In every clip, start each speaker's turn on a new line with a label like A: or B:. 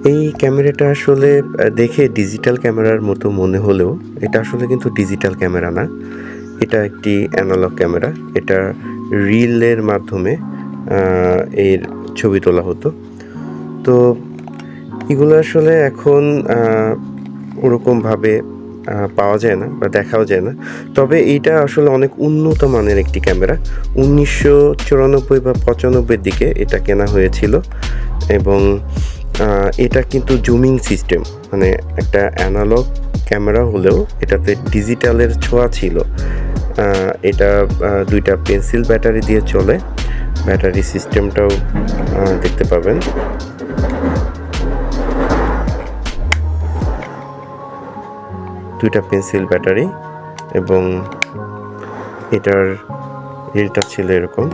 A: এই ক্যামেরাটা আসলে দেখে ডিজিটাল ক্যামেরার মতো মনে হলেও এটা আসলে কিন্তু ডিজিটাল ক্যামেরা না। এটা একটি অ্যানালগ ক্যামেরা। এটা রিলের মাধ্যমে এর ছবি তোলা হতো। তো এগুলো আসলে এখন ওরকমভাবে পাওয়া যায় না বা দেখাও যায় না। তবে এইটা আসলে অনেক উন্নত মানের একটি ক্যামেরা। ১৯৯৪ বা ৯৫ এর দিকে এটা কেনা হয়েছিল এবং এটা কিন্তু জুমিং সিস্টেম, মানে একটা অ্যানালগ ক্যামেরা হলেও এটাতে ডিজিটালের ছোঁয়া ছিল। এটা ২টা পেন্সিল ব্যাটারি দিয়ে চলে। ব্যাটারি সিস্টেমটাও দেখতে পাবেন। ২টা পেন্সিল ব্যাটারি এবং এটার রিলটা ছিল এরকম।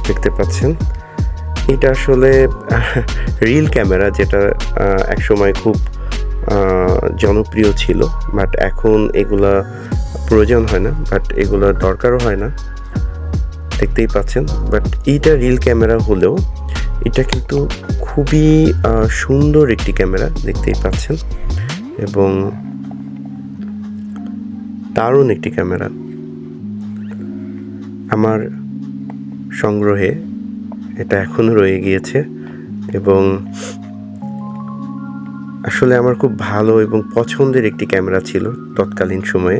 A: দেখতে পাচ্ছেন, এটা আসলে রিল ক্যামেরা, যেটা একসময় খুব জনপ্রিয় ছিল, বাট এখন এগুলা প্রয়োজন হয় না, বাট এগুলা দরকারও হয় না, দেখতেই পাচ্ছেন। বাট এইটা রিল ক্যামেরা হলেও এটা কিন্তু খুবই সুন্দর একটি ক্যামেরা, দেখতেই পাচ্ছেন, এবং দারুণ একটি ক্যামেরা। আমার সংগ্রহে এটা এখনও রয়ে গিয়েছে এবং আসলে আমার খুব ভালো এবং পছন্দের একটি ক্যামেরা ছিল তৎকালীন সময়ে।